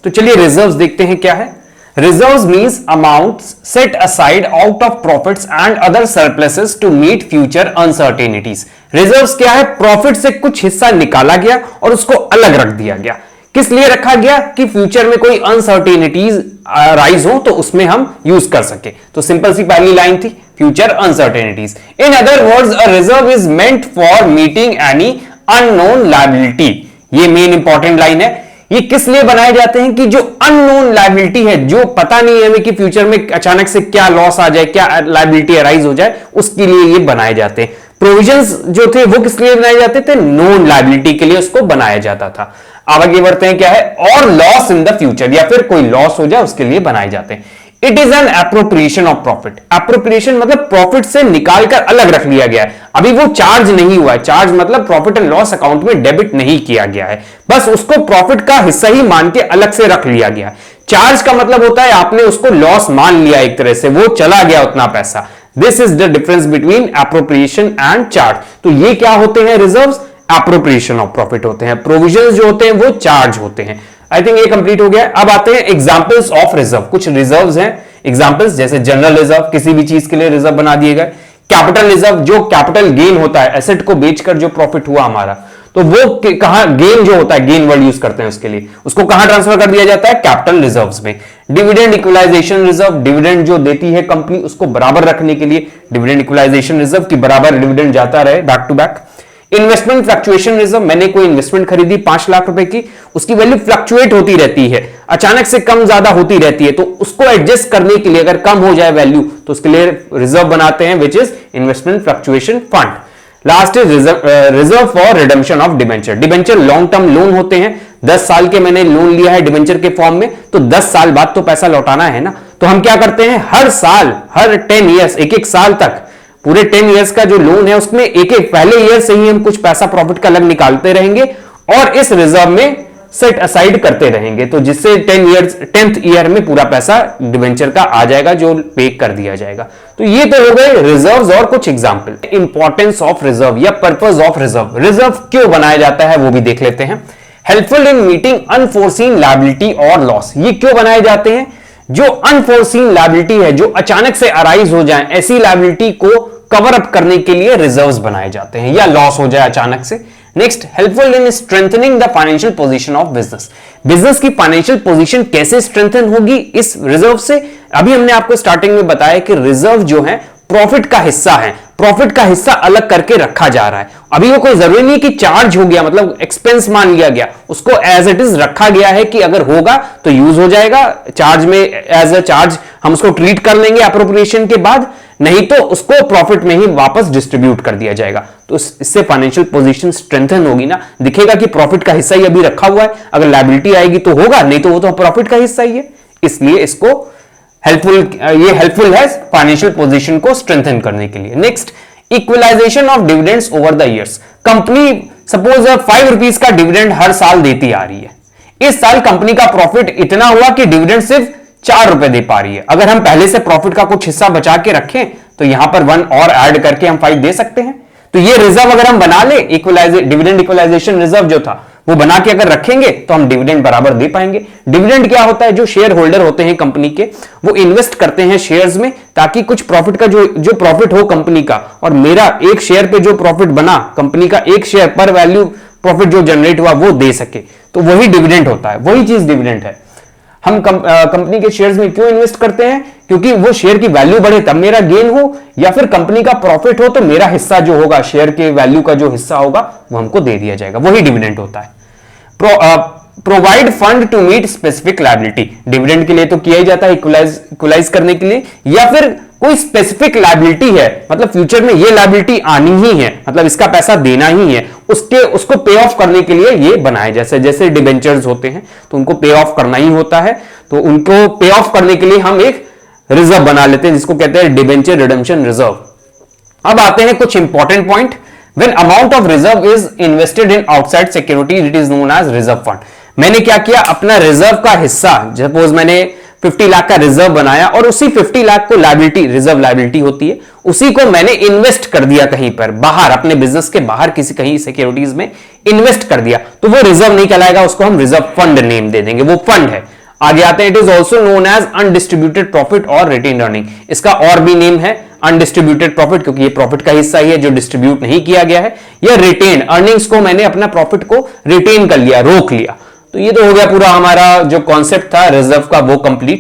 तो चलिए रिजर्व्स देखते हैं क्या है। Reserves means amounts set aside out of profits and other surpluses to meet future uncertainties. Reserves क्या है? प्रॉफिट से कुछ हिस्सा निकाला गया और उसको अलग रख दिया गया। किस लिए रखा गया? कि फ्यूचर में कोई अनसर्टेनिटीज राइज हो तो उसमें हम यूज कर सके। तो सिंपल सी पहली लाइन थी, future uncertainties. In other words, a reserve is meant for meeting any unknown liability. ये मेन इंपॉर्टेंट लाइन है। ये किस लिए बनाए जाते हैं? कि जो अननोन लायबिलिटी है, जो पता नहीं है हमें कि फ्यूचर में अचानक से क्या लॉस आ जाए, क्या लायबिलिटी अराइज हो जाए, उसके लिए ये बनाए जाते हैं। प्रोविजंस जो थे वो किस लिए बनाए जाते थे? नोन लायबिलिटी के लिए उसको बनाया जाता था। आगे बढ़ते हैं, क्या है? और लॉस इन द फ्यूचर, या फिर कोई लॉस हो जाए उसके लिए बनाए जाते हैं। It is an appropriation of profit. Appropriation मतलब प्रॉफिट से निकालकर अलग रख लिया गया है। अभी वो चार्ज नहीं हुआ है। चार्ज मतलब प्रॉफिट एंड लॉस अकाउंट में डेबिट नहीं किया गया है, बस उसको प्रॉफिट का हिस्सा ही मान के अलग से रख लिया गया है। चार्ज का मतलब होता है आपने उसको लॉस मान लिया, एक तरह से वो चला गया उतना पैसा। This is the difference between appropriation and charge. तो ये क्या होते हैं? रिजर्व्स एप्रोप्रिएशन ऑफ प्रॉफिट होते हैं। प्रोविजंस जो होते हैं वो चार्ज होते हैं। आई थिंक ये कंप्लीट हो गया। अब आते हैं एग्जांपल्स ऑफ रिजर्व। कुछ रिजर्व्स हैं एग्जांपल्स, जैसे जनरल रिजर्व, किसी भी चीज के लिए रिजर्व बना दिए गए। कैपिटल रिजर्व, जो कैपिटल गेन होता है, एसेट को बेचकर जो प्रॉफिट हुआ हमारा, तो वो कहां गेन जो होता है, गेन वर्ड यूज करते हैं उसके लिए, उसको कहां ट्रांसफर कर दिया जाता है? कैपिटल रिजर्व्स में। डिविडेंड इक्वलाइजेशन रिजर्व, डिविडेंड जो देती है कंपनी उसको बराबर रखने के लिए डिविडेंड इक्वलाइजेशन रिजर्व की बराबर डिविडेंड जाता रहे back to back. Investment fluctuation reserve, मैंने कोई इन्वेस्टमेंट खरीदी 5 लाख रुपए की, उसकी वैल्यू फ्लक्चुएट होती रहती है, अचानक से कम ज्यादा होती रहती है, तो उसको एडजस्ट करने के लिए अगर कम हो जाए वैल्यू तो उसके लिए रिजर्व बनाते हैं, which is investment fluctuation fund. Last is reserve for redemption of debenture. Debenture long term loan होते हैं। 10 साल के मैंने लोन लिया है डिबेंचर के फॉर्म में, तो 10 साल बाद तो पैसा लौटाना है ना, तो हम क्या करते हैं? हर साल, हर 10 ईयर्स, एक साल तक, पूरे 10 इयर्स का जो लोन है उसमें एक पहले ईयर से ही हम कुछ पैसा प्रॉफिट का अलग निकालते रहेंगे और इस रिजर्व में सेट असाइड करते रहेंगे, तो जिससे 10th ईयर में पूरा पैसा डिवेंचर का आ जाएगा जो पे कर दिया जाएगा। तो ये तो हो गए रिजर्व्स और कुछ एग्जांपल। इंपॉर्टेंस ऑफ रिजर्व या पर्पस ऑफ रिजर्व, रिजर्व क्यों बनाया जाता है वो भी देख लेते हैं। Helpful in meeting unforeseen liability और लॉस। ये क्यों बनाए जाते हैं? जो अनफोर्सीन लायबिलिटी है, जो अचानक से अराइज हो जाए, ऐसी लायबिलिटी को कवर अप करने के लिए रिजर्व्स बनाए जाते हैं, या लॉस हो जाए अचानक से। Next, helpful in strengthening the financial position of business. Business की फाइनेंशियल पोजीशन कैसे स्ट्रेंथन होगी इस रिजर्व से? अभी हमने आपको स्टार्टिंग में बताया कि रिजर्व जो है प्रॉफिट का हिस्सा है, प्रॉफिट का हिस्सा अलग करके रखा जा रहा है। अभी वो कोई जरूरी नहीं कि चार्ज हो गया, मतलब एक्सपेंस मान लिया गया, उसको एज इट इज रखा गया है कि अगर होगा तो यूज हो जाएगा, चार्ज में एज अ चार्ज हम उसको ट्रीट कर लेंगे अप्रोप्रिएशन के बाद, नहीं तो उसको प्रॉफिट में ही वापस डिस्ट्रीब्यूट कर दिया जाएगा। तो इससे फाइनेंशियल पोजीशन स्ट्रेंथन होगी ना, दिखेगा कि प्रॉफिट का हिस्सा ही अभी रखा हुआ है, अगर लायबिलिटी आएगी तो होगा, नहीं तो वो तो प्रॉफिट का हिस्सा ही है। इसलिए इसको हेल्पफुल है फाइनेंशियल पोजीशन को स्ट्रेंथन करने के लिए। Next, equalisation of dividends over the years. Company suppose 5 rupees का डिविडेंड हर साल देती आ रही है, इस साल कंपनी का प्रॉफिट इतना हुआ कि डिविडेंड सिर्फ 4 रुपए दे पा रही है। अगर हम पहले से प्रॉफिट का कुछ हिस्सा बचा के रखें तो यहां पर 1 और ऐड करके हम 5 दे सकते हैं। तो ये रिजर्व अगर हम बना ले, डिविडेंड इक्वलाइजेशन रिजर्व जो था वो बना के अगर रखेंगे तो हम डिविडेंड बराबर दे पाएंगे। डिविडेंड क्या होता है? जो शेयर होल्डर होते हैं कंपनी के, वो इन्वेस्ट करते हैं शेयर्स में, ताकि कुछ प्रॉफिट का जो प्रॉफिट हो कंपनी का, और मेरा एक शेयर पे जो प्रॉफिट बना, कंपनी का एक शेयर पर वैल्यू प्रॉफिट जो जनरेट हुआ वो दे सके, तो वही डिविडेंड होता है, वही चीज डिविडेंड है। हम कंपनी के शेयर्स में क्यों इन्वेस्ट करते हैं? क्योंकि वो शेयर की वैल्यू बढ़े तब मेरा गेन हो, या फिर कंपनी का प्रॉफिट हो तो मेरा हिस्सा जो होगा, शेयर के वैल्यू का जो हिस्सा होगा वो हमको दे दिया जाएगा, वही डिविडेंड होता है। Provide fund to meet specific liability. Dividend के लिए तो किया ही जाता है इक्वलाइज करने के लिए, या फिर कोई स्पेसिफिक लायबिलिटी है, मतलब फ्यूचर में ये लायबिलिटी आनी ही है, मतलब इसका पैसा देना ही है, उसको पे ऑफ करने के लिए ये बनाए। जैसे डिबेंचर्स होते हैं तो उनको पे ऑफ करना ही होता है, तो उनको पे ऑफ करने के लिए हम एक रिजर्व बना लेते हैं जिसको कहते हैं डिबेंचर रिडेम्पशन रिजर्व। अब आते हैं कुछ important point. When amount of reserve is invested in outside securities, it is known as reserve fund. मैंने क्या किया? अपना रिजर्व का हिस्सा, सपोज मैंने 50 लाख का रिजर्व बनाया और उसी 50 लाख को लायबिलिटी, रिजर्व लायबिलिटी होती है, उसी को मैंने इन्वेस्ट कर दिया कहीं पर बाहर, अपने बिजनेस के बाहर कहीं सिक्योरिटीज में इन्वेस्ट कर दिया, तो वो रिजर्व नहीं कहलाएगा, उसको हम रिजर्व फंड नेम दे देंगे, वो फंड है। आगे आते हैं, it is also known as undistributed profit और रिटेन अर्निंग। इसका और भी नेम है अनडिस्ट्रीब्यूटेड प्रॉफिट, क्योंकि ये प्रॉफिट का हिस्सा ही है जो डिस्ट्रीब्यूट नहीं किया गया है, या रिटेन अर्निंग्स को मैंने अपना प्रॉफिट को रिटेन कर लिया, रोक लिया। तो ये तो हो गया पूरा हमारा जो कॉन्सेप्ट था रिजर्व का वो कंप्लीट।